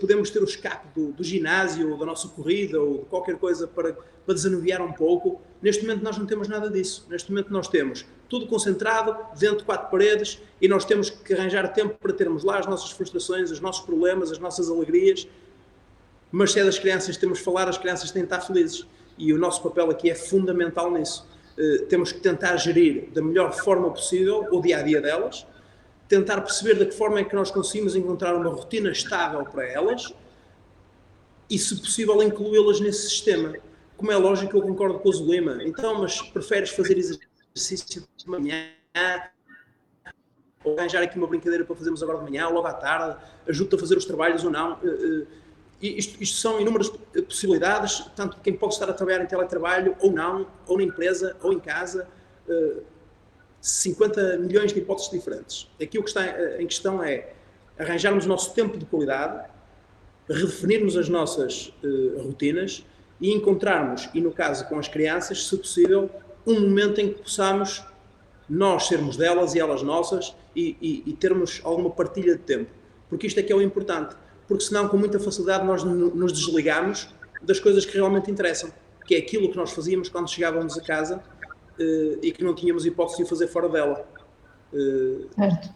podemos ter o escape do ginásio, ou da nossa corrida, ou de qualquer coisa para desanuviar um pouco. Neste momento nós não temos nada disso. Neste momento nós temos tudo concentrado dentro de 4 paredes e nós temos que arranjar tempo para termos lá as nossas frustrações, os nossos problemas, as nossas alegrias. Mas se é das crianças que temos de falar, as crianças têm de estar felizes. E o nosso papel aqui é fundamental nisso. temos que tentar gerir da melhor forma possível o dia-a-dia delas, tentar perceber de que forma é que nós conseguimos encontrar uma rotina estável para elas e, se possível, incluí-las nesse sistema. Como é lógico, eu concordo com o Zulima. Então, mas preferes fazer exercício de manhã, ou arranjar aqui uma brincadeira para fazermos agora de manhã, ou logo à tarde, ajuda-te a fazer os trabalhos ou não? Isto são inúmeras possibilidades, tanto de quem pode estar a trabalhar em teletrabalho ou não, ou na empresa, ou em casa, 50 milhões de hipóteses diferentes. Aqui o que está em questão é arranjarmos o nosso tempo de qualidade, redefinirmos as nossas rotinas e encontrarmos, e no caso com as crianças, se possível, um momento em que possamos nós sermos delas e elas nossas e termos alguma partilha de tempo. Porque isto é que é o importante. Porque senão, com muita facilidade, nós nos desligamos das coisas que realmente interessam, que é aquilo que nós fazíamos quando chegávamos a casa e que não tínhamos hipótese de o fazer fora dela. Certo.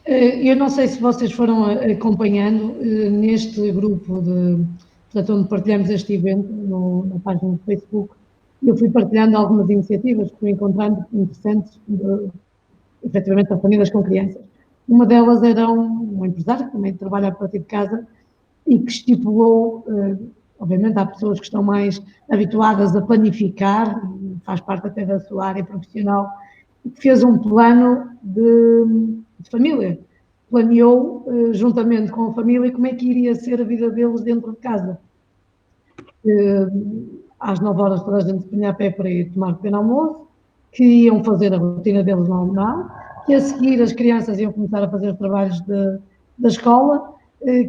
Eu não sei se vocês foram acompanhando neste grupo portanto, onde partilhamos este evento na página do Facebook. Eu fui partilhando algumas iniciativas que fui encontrando interessantes, efetivamente, para famílias com crianças. Uma delas era um empresário que também trabalha a partir de casa e que estipulou, obviamente há pessoas que estão mais habituadas a planificar, faz parte até da sua área profissional, que fez um plano de família. Planeou, juntamente com a família, como é que iria ser a vida deles dentro de casa. Às 9 horas toda a gente se punha a pé para ir tomar pequeno almoço, que iam fazer a rotina deles normal, que a seguir as crianças iam começar a fazer os trabalhos da escola,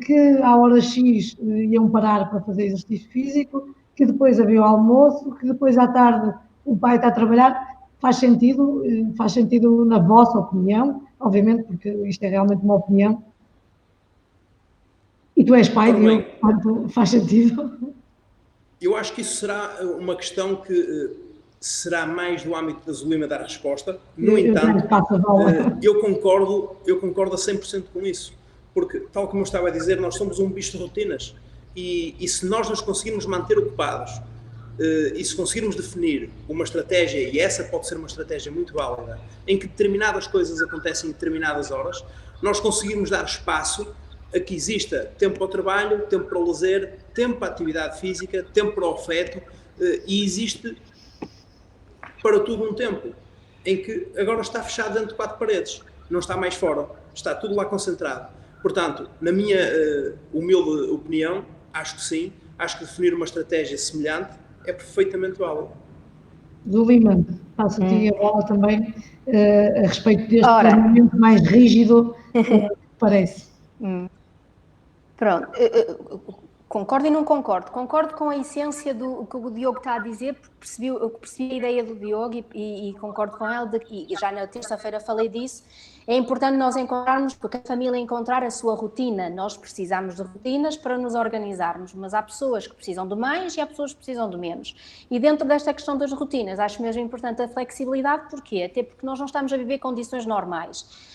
que à hora X iam parar para fazer exercício físico, que depois havia o almoço, que depois à tarde o pai está a trabalhar. Faz sentido na vossa opinião, obviamente, porque isto é realmente uma opinião. E tu és pai, portanto, faz sentido. Eu acho que isso será uma questão que será mais do âmbito da Zulima dar a resposta. No entanto, eu concordo a 100% com isso. Porque, tal como eu estava a dizer, nós somos um bicho de rotinas. E se nós nos conseguirmos manter ocupados, e se conseguirmos definir uma estratégia, e essa pode ser uma estratégia muito válida, em que determinadas coisas acontecem em determinadas horas, nós conseguimos dar espaço a que exista tempo para o trabalho, tempo para o lazer, tempo para a atividade física, tempo para o afeto, e existe para tudo um tempo, em que agora está fechado dentro de 4 paredes, não está mais fora, está tudo lá concentrado. Portanto, na minha humilde opinião, acho que sim, acho que definir uma estratégia semelhante é perfeitamente válido. Zulima, passo-te a bola também a respeito deste planeamento mais rígido, parece. Pronto, concordo e não concordo. Concordo com a essência do que o Diogo está a dizer, porque eu percebi a ideia do Diogo e concordo com ele, e já na terça-feira falei disso. É importante nós encontrarmos, porque a família encontrar a sua rotina. Nós precisamos de rotinas para nos organizarmos, mas há pessoas que precisam de mais e há pessoas que precisam de menos. E dentro desta questão das rotinas, acho mesmo importante a flexibilidade. Porquê? Até porque nós não estamos a viver condições normais.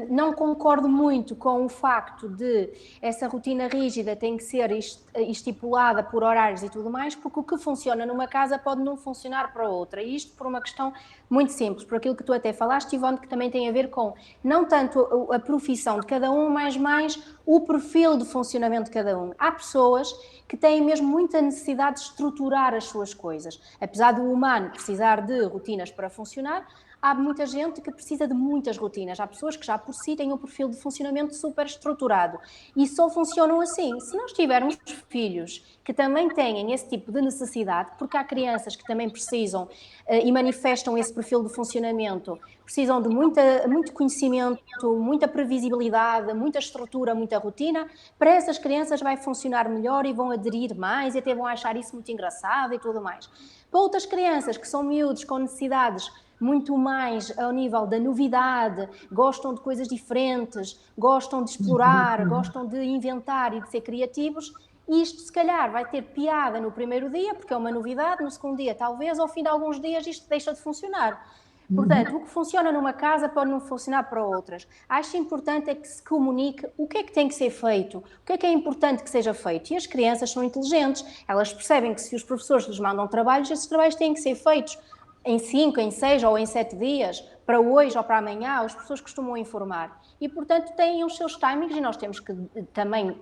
Não concordo muito com o facto de essa rotina rígida tem que ser estipulada por horários e tudo mais, porque o que funciona numa casa pode não funcionar para outra, e isto por uma questão muito simples, por aquilo que tu até falaste, Ivone, que também tem a ver com não tanto a profissão de cada um, mas mais o perfil de funcionamento de cada um. Há pessoas que têm mesmo muita necessidade de estruturar as suas coisas, apesar do humano precisar de rotinas para funcionar. Há muita gente que precisa de muitas rotinas. Há pessoas que já por si têm um perfil de funcionamento super estruturado e só funcionam assim. Se nós tivermos filhos que também têm esse tipo de necessidade, porque há crianças que também precisam e manifestam esse perfil de funcionamento, precisam de muito conhecimento, muita previsibilidade, muita estrutura, muita rotina, para essas crianças vai funcionar melhor e vão aderir mais e até vão achar isso muito engraçado e tudo mais. Para outras crianças que são miúdos com necessidades muito mais ao nível da novidade, gostam de coisas diferentes, gostam de explorar, gostam de inventar e de ser criativos, isto se calhar vai ter piada no primeiro dia, porque é uma novidade, no segundo dia talvez, ao fim de alguns dias isto deixa de funcionar. Portanto, o que funciona numa casa pode não funcionar para outras. Acho importante é que se comunique o que é que tem que ser feito, o que é importante que seja feito. E as crianças são inteligentes, elas percebem que se os professores lhes mandam trabalhos, esses trabalhos têm que ser feitos. em 5, em 6 ou em 7 dias, para hoje ou para amanhã, as pessoas costumam informar. E, portanto, têm os seus timings e nós temos que também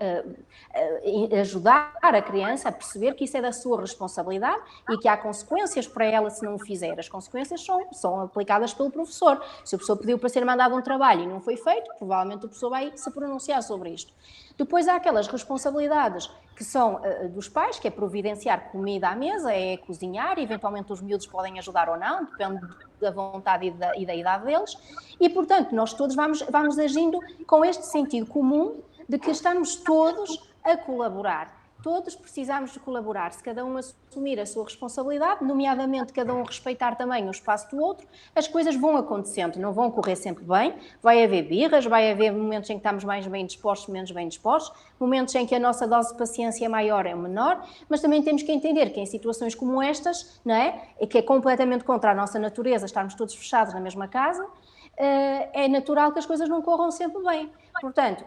ajudar a criança a perceber que isso é da sua responsabilidade e que há consequências para ela se não o fizer. As consequências são aplicadas pelo professor. Se o professor pediu para ser mandado um trabalho e não foi feito, provavelmente o professor vai se pronunciar sobre isto. Depois há aquelas responsabilidades que são dos pais, que é providenciar comida à mesa, é cozinhar, eventualmente os miúdos podem ajudar ou não, depende da vontade e da idade deles, e portanto nós todos vamos agindo com este sentido comum de que estamos todos a colaborar. Todos precisamos de colaborar, se cada um assumir a sua responsabilidade, nomeadamente cada um respeitar também o espaço do outro, as coisas vão acontecendo, não vão correr sempre bem, vai haver birras, vai haver momentos em que estamos mais bem dispostos, menos bem dispostos, momentos em que a nossa dose de paciência é maior ou menor, mas também temos que entender que em situações como estas, não é? Que é completamente contra a nossa natureza, estarmos todos fechados na mesma casa, é natural que as coisas não corram sempre bem. Portanto,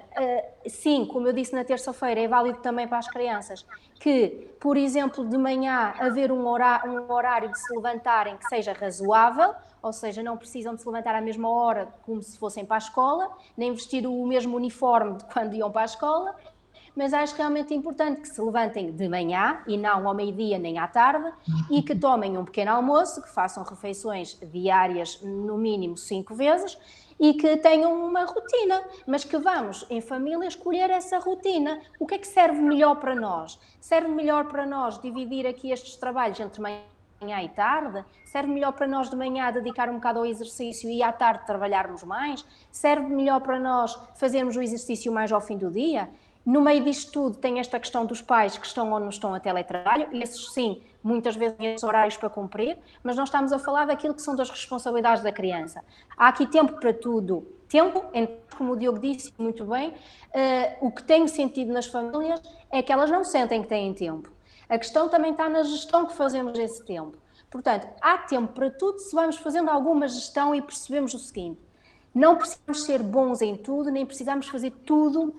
sim, como eu disse na terça-feira, é válido também para as crianças que, por exemplo, de manhã haver um horário de se levantarem que seja razoável, ou seja, não precisam de se levantar à mesma hora como se fossem para a escola, nem vestir o mesmo uniforme de quando iam para a escola, mas acho realmente importante que se levantem de manhã e não ao meio-dia nem à tarde e que tomem um pequeno almoço, que façam refeições diárias no mínimo 5 vezes e que tenham uma rotina, mas que vamos em família escolher essa rotina. O que é que serve melhor para nós? Serve melhor para nós dividir aqui estes trabalhos entre manhã e tarde? Serve melhor para nós de manhã dedicar um bocado ao exercício e à tarde trabalharmos mais? Serve melhor para nós fazermos o exercício mais ao fim do dia? No meio disto tudo tem esta questão dos pais que estão ou não estão a teletrabalho, e esses sim, muitas vezes têm esses horários para cumprir, mas nós estamos a falar daquilo que são das responsabilidades da criança. Há aqui tempo para tudo. Tempo, como o Diogo disse muito bem, o que tem sentido nas famílias é que elas não sentem que têm tempo. A questão também está na gestão que fazemos desse tempo. Portanto, há tempo para tudo se vamos fazendo alguma gestão e percebemos o seguinte: não precisamos ser bons em tudo, nem precisamos fazer tudo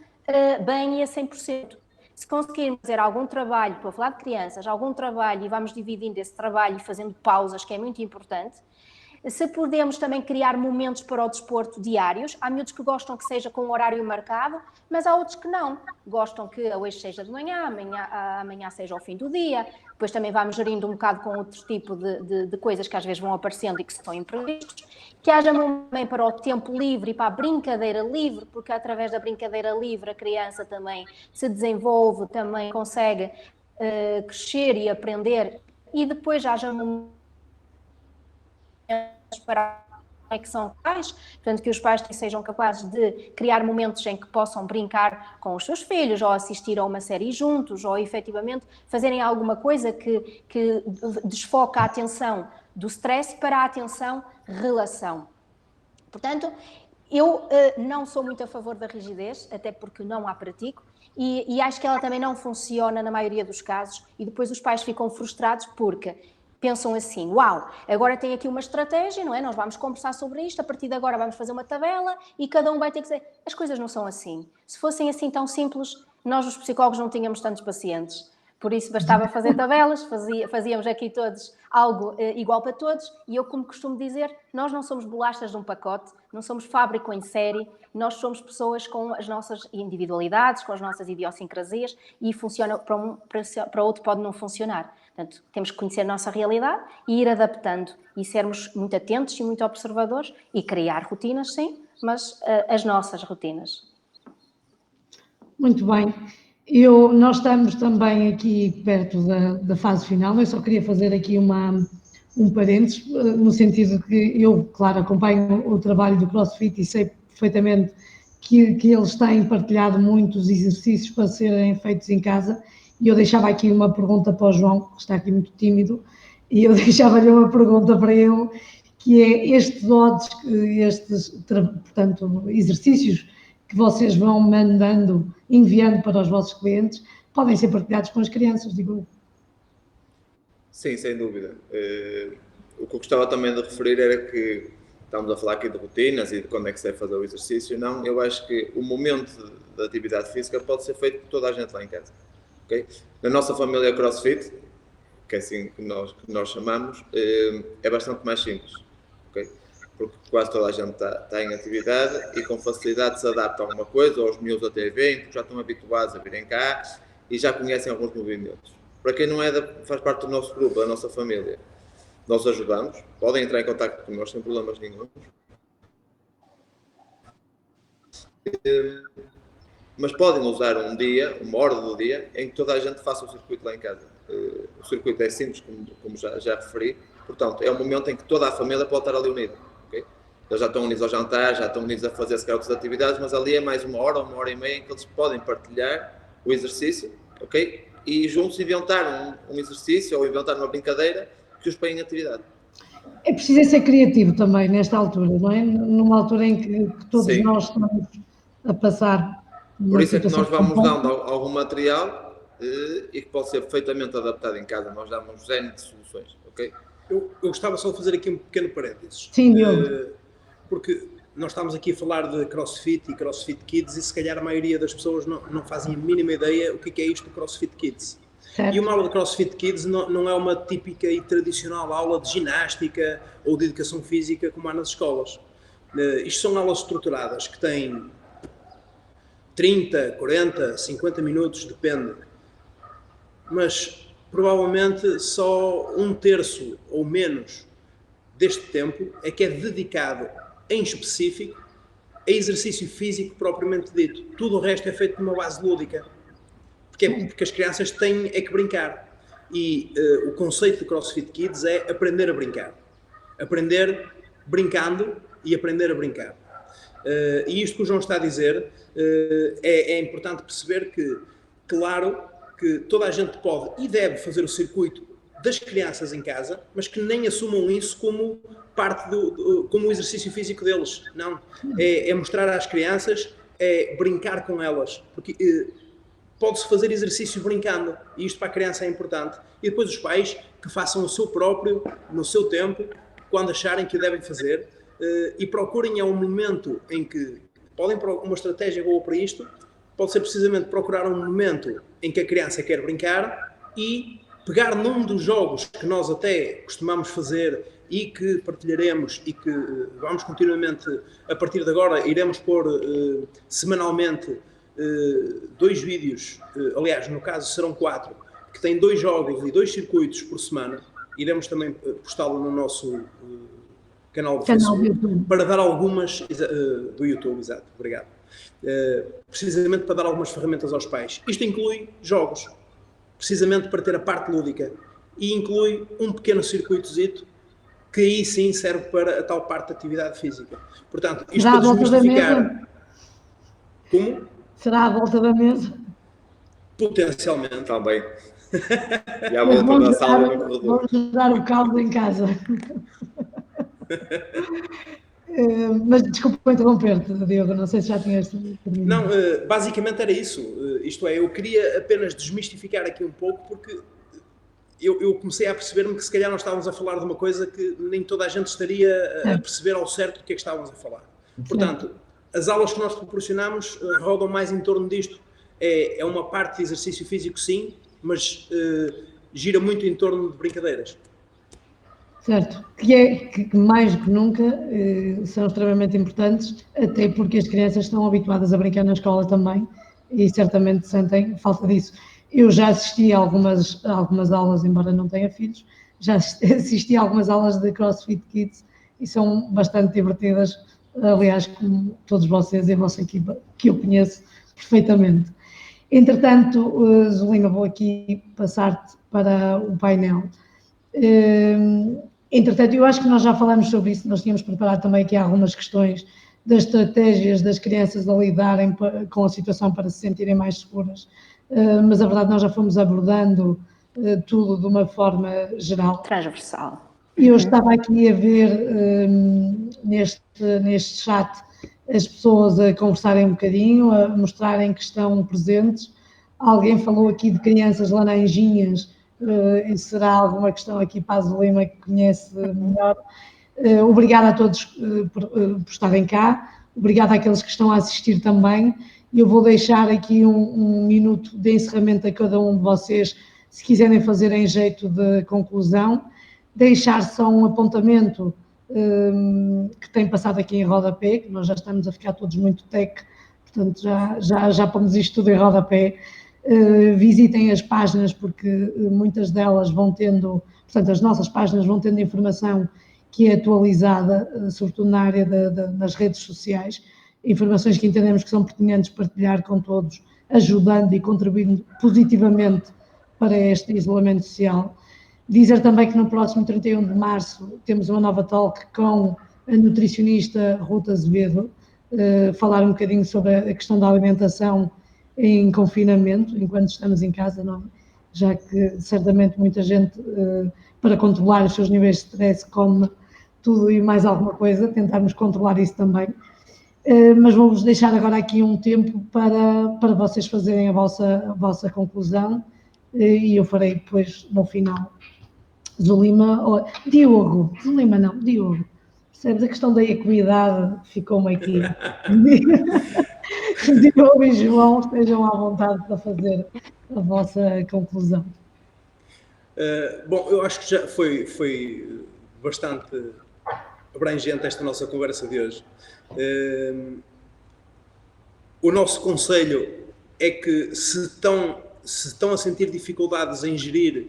bem e a 100%. Se conseguirmos fazer algum trabalho, estou a falar de crianças, algum trabalho e vamos dividindo esse trabalho e fazendo pausas, que é muito importante. Se podemos também criar momentos para o desporto diários, há miúdos que gostam que seja com um horário marcado, mas há outros que não. Gostam que hoje seja de manhã, amanhã seja ao fim do dia. Depois também vamos gerindo um bocado com outro tipo de coisas que às vezes vão aparecendo e que são imprevistos. Que haja também para o tempo livre e para a brincadeira livre, porque através da brincadeira livre a criança também se desenvolve, também consegue crescer e aprender. E depois haja para a conexão com os pais, portanto que os pais sejam capazes de criar momentos em que possam brincar com os seus filhos, ou assistir a uma série juntos, ou efetivamente fazerem alguma coisa que desfoca a atenção do stress para a atenção relação. Portanto, eu não sou muito a favor da rigidez, até porque não a pratico, e acho que ela também não funciona na maioria dos casos, e depois os pais ficam frustrados porque pensam assim: uau, agora tem aqui uma estratégia, não é? Nós vamos conversar sobre isto, a partir de agora vamos fazer uma tabela e cada um vai ter que dizer. As coisas não são assim. Se fossem assim tão simples, nós os psicólogos não tínhamos tantos pacientes. Por isso bastava fazer tabelas, fazíamos aqui todos algo igual para todos, e eu, como costumo dizer, nós não somos bolachas de um pacote, não somos fábrica em série, nós somos pessoas com as nossas individualidades, com as nossas idiosincrasias, e funciona para outro pode não funcionar. Portanto, temos que conhecer a nossa realidade e ir adaptando e sermos muito atentos e muito observadores e criar rotinas, sim, mas as nossas rotinas. Muito bem. Nós estamos também aqui perto da fase final, eu só queria fazer aqui um parênteses, no sentido que eu, claro, acompanho o trabalho do CrossFit e sei perfeitamente que eles têm partilhado muitos exercícios para serem feitos em casa, e eu deixava aqui uma pergunta para o João, que está aqui muito tímido, e eu deixava-lhe uma pergunta para ele, que é estes portanto, exercícios que vocês vão enviando para os vossos clientes, podem ser partilhados com as crianças, digo eu. Sim, sem dúvida. O que eu gostava também de referir era que estamos a falar aqui de rotinas e de quando é que se deve fazer o exercício. Não, eu acho que o momento da atividade física pode ser feito por toda a gente lá em casa. Okay? Na nossa família CrossFit, que é assim que nós chamamos, é bastante mais simples, okay? Porque quase toda a gente está em atividade e com facilidade se adapta a alguma coisa, ou os miúdos até vêm, porque já estão habituados a virem cá e já conhecem alguns movimentos. Para quem não faz parte do nosso grupo, da nossa família, nós ajudamos, podem entrar em contato com nós sem problemas nenhum. Mas podem usar um dia, uma hora do dia, em que toda a gente faça o circuito lá em casa. O circuito é simples, como já referi, portanto, é um momento em que toda a família pode estar ali unida. Okay? Eles já estão unidos ao jantar, já estão unidos a fazer se calhar outras atividades, mas ali é mais uma hora e meia em que eles podem partilhar o exercício, ok? E juntos inventar um exercício ou inventar uma brincadeira que os põe em atividade. É preciso ser criativo também nesta altura, não é? Numa altura em que todos Sim. nós estamos a passar. Por isso é que nós vamos dando algum material e que pode ser perfeitamente adaptado em casa. Nós damos N de soluções, ok? Eu gostava só de fazer aqui um pequeno parênteses. Sim, Diogo. Porque nós estamos aqui a falar de CrossFit e CrossFit Kids e se calhar a maioria das pessoas não fazem a mínima ideia o que é isto do CrossFit Kids. Certo. E uma aula de CrossFit Kids não é uma típica e tradicional aula de ginástica ou de educação física como há nas escolas. Isto são aulas estruturadas que têm 30, 40, 50 minutos, depende. Mas provavelmente só 1/3 ou menos deste tempo é que é dedicado em específico a exercício físico propriamente dito. Tudo o resto é feito numa base lúdica. Porque as crianças têm que brincar. E o conceito do CrossFit Kids é aprender a brincar. Aprender brincando e aprender a brincar. E isto que o João está a dizer é importante perceber que, claro, que toda a gente pode e deve fazer o circuito das crianças em casa, mas que nem assumam isso como parte como o exercício físico deles. Não. É mostrar às crianças, é brincar com elas. Porque pode-se fazer exercício brincando, e isto para a criança é importante. E depois os pais que façam o seu próprio, no seu tempo, quando acharem que o devem fazer, e procurem um momento em que podem, uma estratégia boa para isto, pode ser precisamente procurar um momento em que a criança quer brincar e pegar num dos jogos que nós até costumamos fazer e que partilharemos e que vamos continuamente, a partir de agora, iremos pôr semanalmente 2 vídeos, aliás, no caso serão 4, que têm 2 jogos e 2 circuitos por semana. Iremos também postá-lo no nosso canal do Facebook, para dar algumas, do YouTube, exato, obrigado. Precisamente para dar algumas ferramentas aos pais. Isto inclui jogos, precisamente para ter a parte lúdica, e inclui um pequeno circuitozito, que aí sim serve para a tal parte da atividade física. Portanto, isto para desmistificar... Como? Será à volta da mesa? Potencialmente. Também. Já voltou da sala no corredor. Vamos jogar o caldo em casa. Mas desculpa interromper-te, Diogo, não sei se já tinhas terminado. Não, basicamente era isso. Isto é, eu queria apenas desmistificar aqui um pouco, porque eu comecei a perceber-me que se calhar nós estávamos a falar de uma coisa que nem toda a gente estaria a perceber ao certo do que é que estávamos a falar. Portanto, as aulas que nós proporcionamos rodam mais em torno disto. É uma parte de exercício físico, sim, mas gira muito em torno de brincadeiras. Certo, que mais do que nunca são extremamente importantes, até porque as crianças estão habituadas a brincar na escola também e certamente sentem falta disso. Eu já assisti a algumas aulas, embora não tenha filhos, já assisti a algumas aulas de CrossFit Kids e são bastante divertidas, aliás, como todos vocês e a vossa equipa, que eu conheço perfeitamente. Entretanto, Zulina, vou aqui passar-te para o painel. Entretanto, eu acho que nós já falamos sobre isso, nós tínhamos preparado também aqui algumas questões das estratégias das crianças a lidarem com a situação para se sentirem mais seguras, mas a verdade nós já fomos abordando tudo de uma forma geral. Transversal. Eu estava aqui a ver neste chat as pessoas a conversarem um bocadinho, a mostrarem que estão presentes. Alguém falou aqui de crianças laranjinhas, e será alguma questão aqui para a Zulima que conhece melhor. Obrigada a todos por estarem cá, obrigada àqueles que estão a assistir também. Eu vou deixar aqui um minuto de encerramento a cada um de vocês, se quiserem fazer em jeito de conclusão, deixar só um apontamento que tem passado aqui em rodapé, que nós já estamos a ficar todos muito tech, portanto já pomos isto tudo em rodapé. Visitem as páginas, porque muitas delas vão tendo, portanto as nossas páginas vão tendo informação que é atualizada, sobretudo na área das redes sociais, informações que entendemos que são pertinentes partilhar com todos, ajudando e contribuindo positivamente para este isolamento social. Dizer também que no próximo 31 de março temos uma nova talk com a nutricionista Ruta Azevedo, falar um bocadinho sobre a questão da alimentação em confinamento, enquanto estamos em casa, não? Já que certamente muita gente, para controlar os seus níveis de stress, come tudo e mais alguma coisa, tentarmos controlar isso também. Mas vou-vos deixar agora aqui um tempo para vocês fazerem a vossa conclusão, e eu farei depois no final. Diogo, percebes? A questão da equidade ficou-me aqui. Diogo e João, estejam à vontade para fazer a vossa conclusão. Bom, eu acho que já foi bastante abrangente esta nossa conversa de hoje. O nosso conselho é que se estão a sentir dificuldades em gerir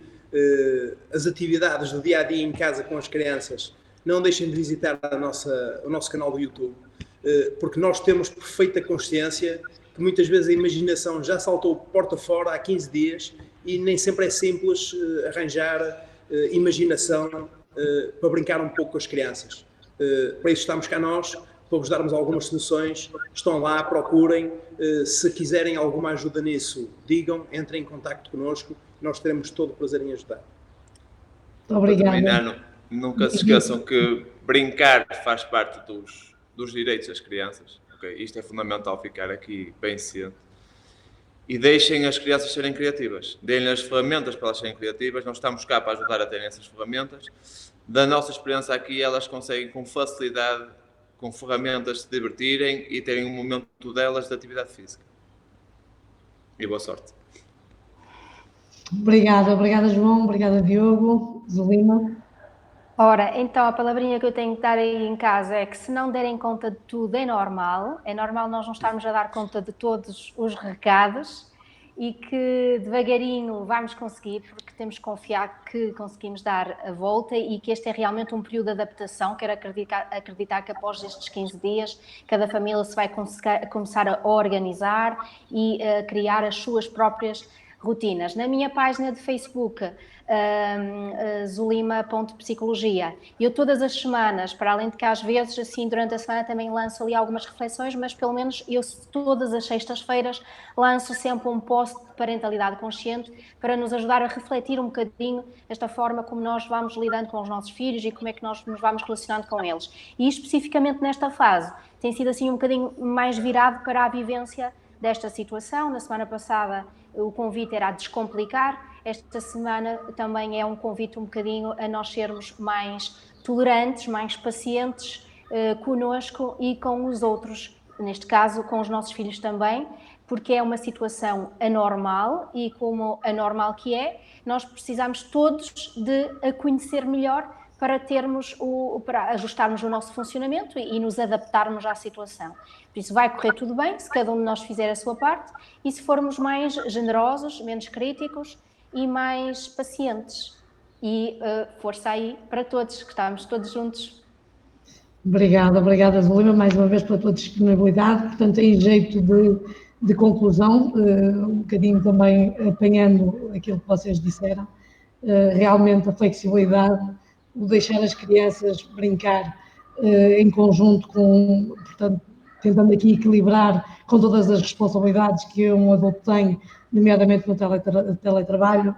as atividades do dia-a-dia em casa com as crianças, não deixem de visitar o nosso canal do YouTube, porque nós temos perfeita consciência que muitas vezes a imaginação já saltou porta fora há 15 dias e nem sempre é simples arranjar imaginação para brincar um pouco com as crianças. Para isso estamos cá nós, para vos darmos algumas soluções. Estão lá, procurem. Se quiserem alguma ajuda nisso, digam, entrem em contacto connosco. Nós teremos todo o prazer em ajudar. Muito obrigada. Nunca se esqueçam que brincar faz parte dos direitos das crianças. Okay? Isto é fundamental ficar aqui bem ciente. E deixem as crianças serem criativas. Deem-lhes as ferramentas para elas serem criativas. Nós estamos cá para ajudar a terem essas ferramentas. Da nossa experiência aqui, elas conseguem com facilidade, com ferramentas, se divertirem e terem um momento delas de atividade física. E boa sorte. Obrigada João, obrigada Diogo, Zulima. Ora, então a palavrinha que eu tenho que dar aí em casa é que se não derem conta de tudo é normal nós não estarmos a dar conta de todos os recados e que devagarinho vamos conseguir, porque temos que confiar que conseguimos dar a volta e que este é realmente um período de adaptação. Quero acreditar que após estes 15 dias cada família se vai começar a organizar e a criar as suas próprias rotinas. Na minha página de Facebook, zulima.psicologia, eu todas as semanas, para além de que às vezes assim durante a semana também lanço ali algumas reflexões, mas pelo menos eu todas as sextas-feiras lanço sempre um post de parentalidade consciente para nos ajudar a refletir um bocadinho esta forma como nós vamos lidando com os nossos filhos e como é que nós nos vamos relacionando com eles. E especificamente nesta fase tem sido assim um bocadinho mais virado para a vivência desta situação. Na semana passada o convite era a descomplicar, esta semana também é um convite um bocadinho a nós sermos mais tolerantes, mais pacientes conosco e com os outros, neste caso com os nossos filhos também, porque é uma situação anormal e como anormal que é, nós precisamos todos de a conhecer melhor para para ajustarmos o nosso funcionamento e nos adaptarmos à situação. Por isso vai correr tudo bem se cada um de nós fizer a sua parte e se formos mais generosos, menos críticos e mais pacientes. E força aí para todos, que estamos todos juntos. Obrigada Zulima, mais uma vez pela tua disponibilidade. Portanto, em jeito de conclusão, um bocadinho também apanhando aquilo que vocês disseram, realmente a flexibilidade, o deixar as crianças brincar em conjunto portanto, tentando aqui equilibrar com todas as responsabilidades que um adulto tem, nomeadamente no teletrabalho,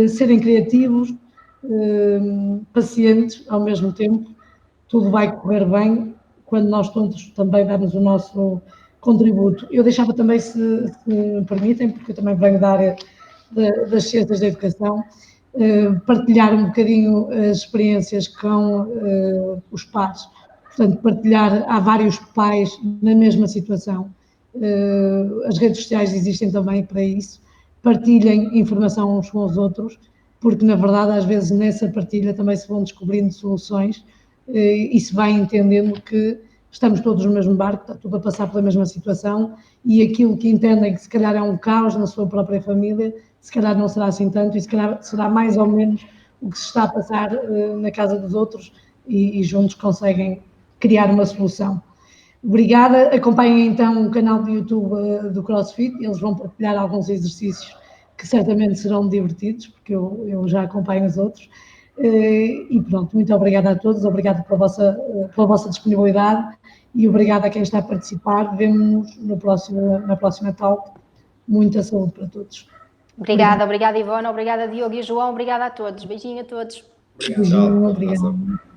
serem criativos, pacientes ao mesmo tempo, tudo vai correr bem quando nós todos também darmos o nosso contributo. Eu deixava também, se me permitem, porque eu também venho da área das ciências da educação, partilhar um bocadinho as experiências com os pais. Portanto, há vários pais na mesma situação. As redes sociais existem também para isso. partilhem informação uns com os outros, porque na verdade às vezes nessa partilha também se vão descobrindo soluções e se vai entendendo que estamos todos no mesmo barco, está tudo a passar pela mesma situação e aquilo que entendem que se calhar é um caos na sua própria família, se calhar não será assim tanto e se calhar será mais ou menos o que se está a passar na casa dos outros e juntos conseguem criar uma solução. Obrigada, acompanhem então o canal do YouTube do CrossFit, eles vão partilhar alguns exercícios que certamente serão divertidos, porque eu já acompanho os outros. E pronto, muito obrigada a todos, obrigada pela vossa disponibilidade e obrigada a quem está a participar. Vemo-nos na próxima talk. Muita saúde para todos. Obrigada Ivone, obrigada Diogo e João, obrigada a todos. Beijinho a todos. Obrigado. Beijinho, obrigada.